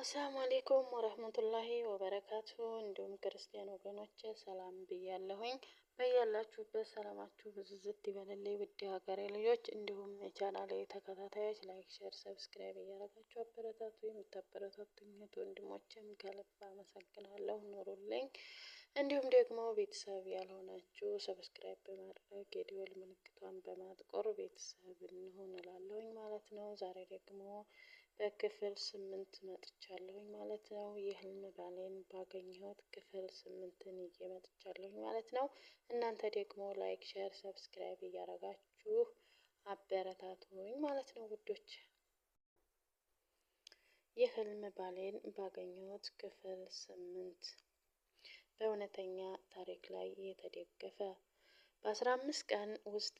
አሰላሙ አሌይኩም ወረህመቱላሂ ወበረካቱ። እንዲሁም ክርስቲያን ወገኖች ሰላም ብያለሁኝ። በያላችሁበት ሰላማችሁ ብዝዝት ይበልልኝ። ውድ ሀገሬ ልጆች እንዲሁም የቻናሌ ተከታታዮች ላይክ፣ ሼር፣ ሰብስክራይብ እያደረጋችሁ አበረታቱ። የምታበረታቱኝ ወንድሞችም ከልብ አመሰግናለሁ። ኑሩልኝ። እንዲሁም ደግሞ ቤተሰብ ያልሆናችሁ ሰብስክራይብ በማድረግ የደወል ምልክቷን በማጥቆር ቤተሰብ እንሁን እላለሁኝ ማለት ነው። ዛሬ ደግሞ በክፍል 8 መጥቻለሁኝ ማለት ነው። የህልም ባሌን ባገኘሁት ክፍል 8ን ይዤ መጥቻለሁኝ ማለት ነው። እናንተ ደግሞ ላይክ፣ ሼር፣ ሰብስክራይብ እያደረጋችሁ አበረታቱኝ ማለት ነው ውዶች። የህልም ባሌን ባገኘሁት ክፍል 8 በእውነተኛ ታሪክ ላይ የተደገፈ በ15 ቀን ውስጥ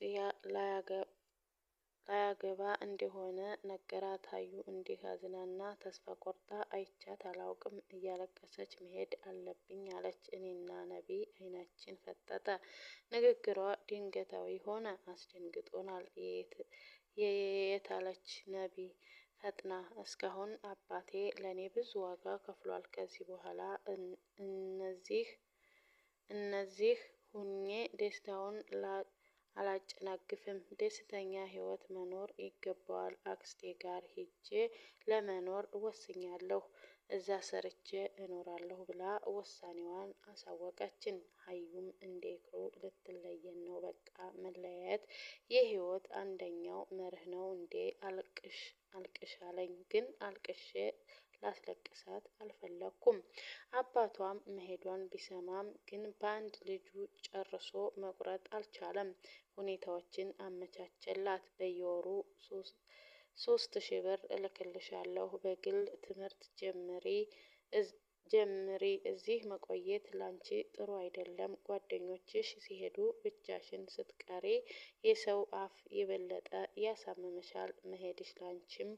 ላያገባ እንደሆነ ነገራት። ሀዩ እንዲህ አዝናና ተስፋ ቆርጣ አይቻት አላውቅም። እያለቀሰች መሄድ አለብኝ አለች። እኔና ነቢ አይናችን ፈጠጠ። ንግግሯ ድንገታዊ ሆነ፣ አስደንግጦናል። የታለች ነቢ ፈጥና እስካሁን አባቴ ለኔ ብዙ ዋጋ ከፍሏል። ከዚህ በኋላ እነዚህ ሁኜ ደስታውን አላጨናግፍም። ደስተኛ ህይወት መኖር ይገባዋል። አክስቴ ጋር ሄጄ ለመኖር ወስኛለሁ። እዛ ሰርቼ እኖራለሁ ብላ ውሳኔዋን አሳወቀችን። ሀዩም እንደ ኢክሩ ልትለየን ነው። በቃ መለያየት የህይወት አንደኛው መርህ ነው እንዴ? አልቅሽ አለኝ። ግን አልቅሼ ላስለቅሳት አልፈለኩም። አባቷም መሄዷን ቢሰማም ግን በአንድ ልጁ ጨርሶ መቁረጥ አልቻለም። ሁኔታዎችን አመቻቸላት። በየወሩ 3000 ብር እልክልሻለሁ። በግል ትምህርት ጀምሪ። እዚህ መቆየት ላንቺ ጥሩ አይደለም። ጓደኞችሽ ሲሄዱ ብቻሽን ስትቀሪ የሰው አፍ የበለጠ ያሳምምሻል። መሄድሽ ላንቺም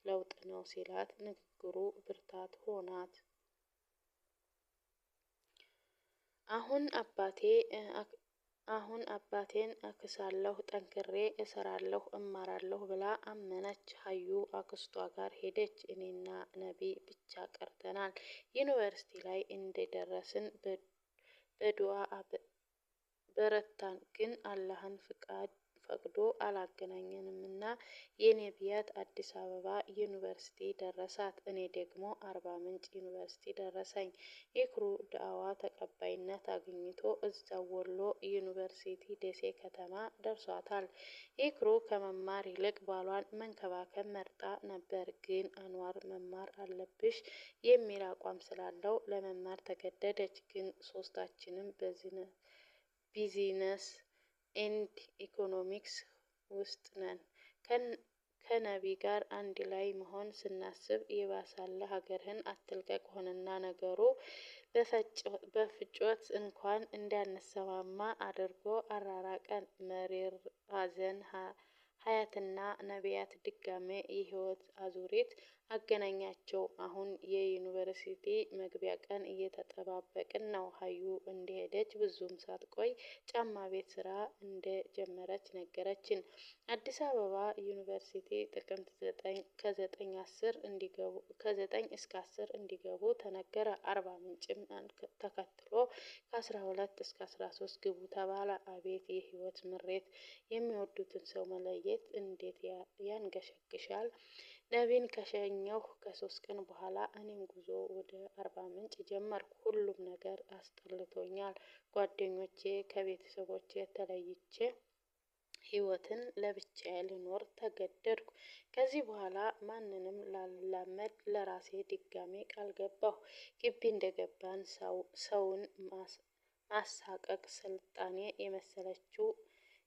ለውጥ ነው ሲላት ንግግሩ ብርታት ሆናት። አሁን አባቴን አክሳለሁ፣ ጠንክሬ እሰራለሁ፣ እማራለሁ ብላ አመነች። ሀዩ አክስቷ ጋር ሄደች። እኔና ነቢ ብቻ ቀርተናል። ዩኒቨርሲቲ ላይ እንደደረስን በዱዓ በረታን። ግን አላህን ፈቅዶ አላገናኘንም እና የነቢያት አዲስ አበባ ዩኒቨርሲቲ ደረሳት። እኔ ደግሞ አርባ ምንጭ ዩኒቨርሲቲ ደረሰኝ። ኢክሩ ዳዕዋ ተቀባይነት አግኝቶ እዛው ወሎ ዩኒቨርሲቲ ደሴ ከተማ ደርሷታል። ኢክሩ ከመማር ይልቅ ባሏን መንከባከብ መርጣ ነበር። ግን አንዋር መማር አለብሽ የሚል አቋም ስላለው ለመማር ተገደደች። ግን ሶስታችንም ቢዚነስ ኤንድ ኢኮኖሚክስ ውስጥ ነን። ከነቢ ጋር አንድ ላይ መሆን ስናስብ የባሳለ ሀገርህን አትልቀቅ ሆነና ነገሩ በፍጮት እንኳን እንዳንሰማማ አድርጎ አራራቀን። መሪር ሀዘን ሀያትና ነቢያት ድጋሜ የህይወት አዙሪት አገናኛቸው። አሁን የዩኒቨርሲቲ መግቢያ ቀን እየተጠባበቅን ነው። ሀዩ እንደሄደች ብዙም ሳትቆይ ጫማ ቤት ስራ እንደጀመረች ነገረችን። አዲስ አበባ ዩኒቨርሲቲ ጥቅምት 9 እስከ 10 እንዲገቡ ተነገረ። አርባ ምንጭም ተከትሎ ከ12 እስከ 13 ግቡ ተባለ። አቤት የህይወት ምሬት! የሚወዱትን ሰው መለየት እንዴት ያንገሸግሻል! ነቢን ከሸኘሁ ከ3 ቀን በኋላ እኔም ጉዞ ወደ አርባ ምንጭ ጀመርኩ። ሁሉም ነገር አስጠልቶኛል። ጓደኞቼ፣ ከቤተሰቦቼ ተለይቼ ህይወትን ለብቻዬ ልኖር ተገደድኩ። ከዚህ በኋላ ማንንም ላላመድ ለራሴ ድጋሜ ቃል ገባሁ። ግቢ እንደገባን ሰውን ማሳቀቅ ስልጣኔ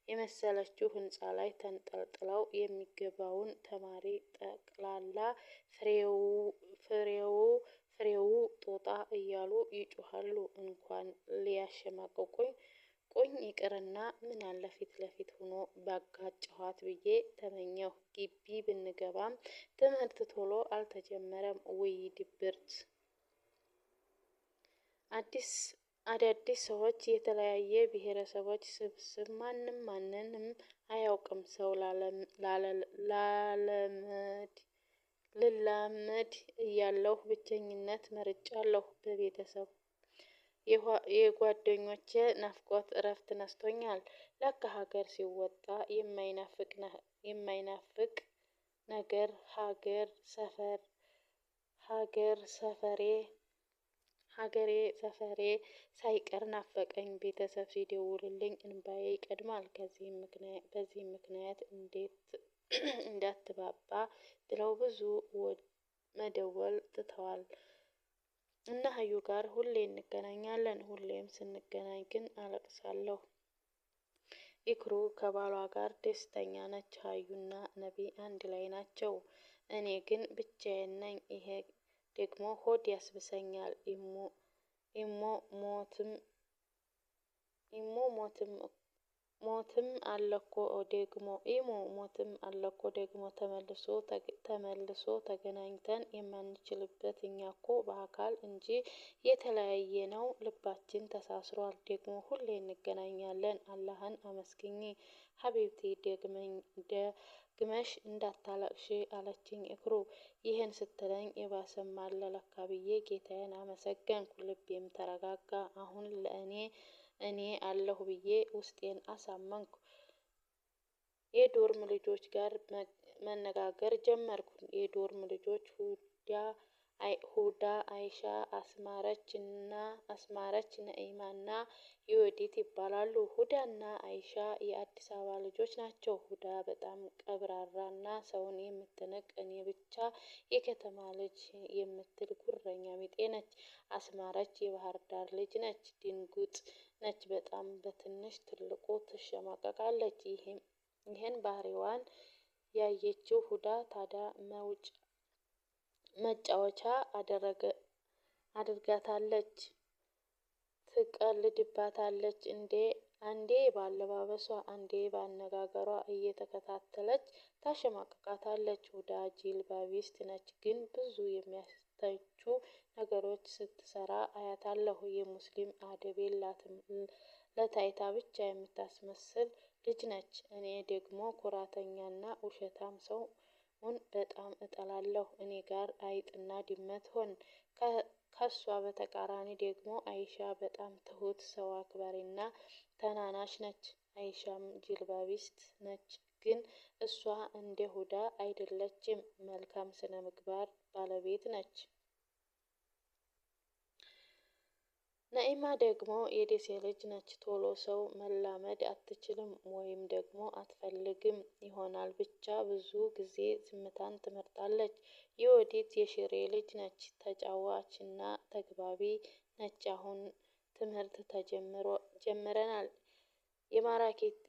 የመሰለችው ህንፃ ላይ ተንጠልጥለው የሚገባውን ተማሪ ጠቅላላ ፍሬው ጦጣ እያሉ ይጮሃሉ። እንኳን ሊያሸማቅቁኝ ይቅርና ምናለ ፊት ለፊት ሆኖ ባጋጨኋት ብዬ ተመኘሁ። ግቢ ብንገባም ትምህርት ቶሎ አልተጀመረም። ውይ ድብርት! አዳዲስ ሰዎች፣ የተለያየ ብሔረሰቦች ስብስብ። ማንንም አያውቅም። ሰው ልላመድ እያለሁ ብቸኝነት መርጫለሁ። በቤተሰብ የጓደኞቼ ናፍቆት እረፍት ነስቶኛል። ለካ ሀገር ሲወጣ የማይናፍቅ ነገር ሀገሬ ሰፈሬ ሳይቀር ናፈቀኝ። ቤተሰብ ሲደውልልኝ እንባዬ ይቀድማል። በዚህ ምክንያት እንዳትባባ ብለው ብዙ መደወል ትተዋል። እና ሀዩ ጋር ሁሌ እንገናኛለን። ሁሌም ስንገናኝ ግን አለቅሳለሁ። ኢክሩ ከባሏ ጋር ደስተኛ ነች። ሀዩና ነቢ አንድ ላይ ናቸው። እኔ ግን ብቻዬን ነኝ። ይሄ ደግሞ ሆድ ያስብሰኛል። ኢሞ ሞትም አለኮ ደግሞ ተመልሶ ተገናኝተን የማንችልበት። እኛ እኮ በአካል እንጂ የተለያየ ነው። ልባችን ተሳስሯል። ደግሞ ሁሌ እንገናኛለን። አላህን አመስግኚ ሀቢብቲ ደግመሽ እንዳታለቅሺ አለችኝ ኢክሩ። ይህን ስትለኝ የባሰም አለ ለካ ብዬ ጌታዬን አመሰገንኩ። ልቤም ተረጋጋ። አሁን እኔ አለሁ ብዬ ውስጤን አሳመንኩ። የዶርም ልጆች ጋር መነጋገር ጀመርኩ። የዶርም ልጆች ሁዳ፣ አይሻ፣ አስማረች፣ ነኢማና ዮዲት ይባላሉ። ሁዳና አይሻ የአዲስ አበባ ልጆች ናቸው። ሁዳ በጣም ቀብራራና ሰውን የምትንቅ እኔ ብቻ የከተማ ልጅ የምትል ጉረኛ ቢጤ ነች። አስማረች የባህር ዳር ልጅ ነች። ድንጉጥ ነች። በጣም በትንሽ ትልቁ ትሸማቀቃለች። ይህን ባህሪዋን ያየችው ሁዳ ታዲያ መጫወቻ አድርጋታለች። ትቀልድባታለች። አንዴ ባለባበሷ አንዴ ባነጋገሯ እየተከታተለች ታሸማቅቃታለች። ሁዳ ጂልባቢስት ነች፣ ግን ብዙ የሚያስተቹ ነገሮች ስትሰራ አያታለሁ። የሙስሊም አደብ የላትም። ለታይታ ብቻ የምታስመስል ልጅ ነች። እኔ ደግሞ ኩራተኛና ውሸታም ሰውን በጣም እጠላለሁ። እኔ ጋር አይጥና ድመት ሆን። ከሷ በተቃራኒ ደግሞ አይሻ በጣም ትሁት፣ ሰው አክባሪና ተናናሽ ነች። አይሻም ጂልባቢስት ነች፣ ግን እሷ እንደ ሁዳ አይደለችም። መልካም ስነ ምግባር ባለቤት ነች። ነኢማ ደግሞ የደሴ ልጅ ነች። ቶሎ ሰው መላመድ አትችልም ወይም ደግሞ አትፈልግም ይሆናል። ብቻ ብዙ ጊዜ ዝምታን ትመርጣለች። የወዲት የሽሬ ልጅ ነች። ተጫዋችና ተግባቢ ነች። አሁን ትምህርት ጀምረናል።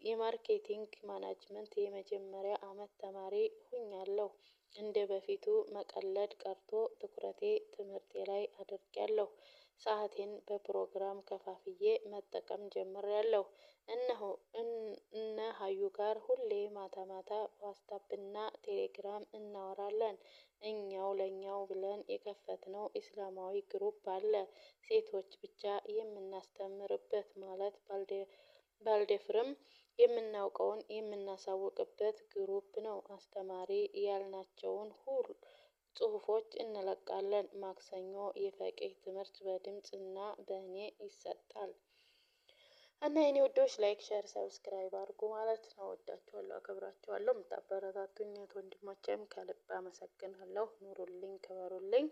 የማርኬቲንግ ማናጅመንት የመጀመሪያ አመት ተማሪ ሁኛለሁ። እንደ በፊቱ መቀለድ ቀርቶ ትኩረቴ ትምህርቴ ላይ አድርጌያለሁ። ሰዓቴን በፕሮግራም ከፋፍዬ መጠቀም ጀምሬያለሁ። እነ ሀዩ ጋር ሁሌ ማታ ማታ ዋትስአፕና ቴሌግራም እናወራለን። እኛው ለኛው ብለን የከፈትነው ኢስላማዊ ግሩፕ አለ። ሴቶች ብቻ የምናስተምርበት ማለት ባልደፍርም የምናውቀውን የምናሳውቅበት ግሩፕ ነው። አስተማሪ ያልናቸውን ጽሁፎች እንለቃለን። ማክሰኞ የፈቂህ ትምህርት በድምጽ እና በእኔ ይሰጣል። እና የኔ ውዶች ላይክ፣ ሼር፣ ሰብስክራይብ አድርጉ ማለት ነው። ወዳችኋለሁ፣ አከብራችኋለሁ። የምታበረታቱኝ ወንድሞቼም ከልብ አመሰግናለሁ። ኑሩልኝ፣ ክበሩልኝ።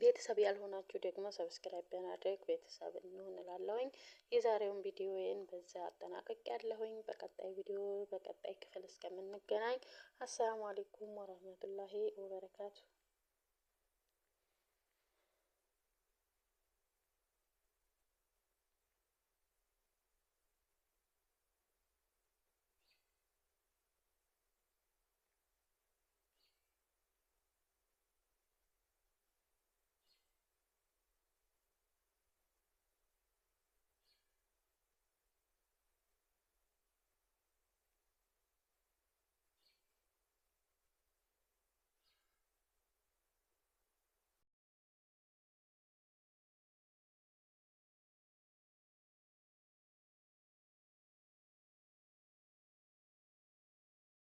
ቤተሰብ ያልሆናችሁ ደግሞ ሰብስክራይብ በማድረግ ቤተሰብ እንሁን እላለሁኝ። የዛሬውን ቪዲዮዬን በዛ አጠናቅቄያለሁኝ። በቀጣይ ክፍል እስከምንገናኝ አሰላሙ አለይኩም ወራህመቱላሂ ወበረካቱ።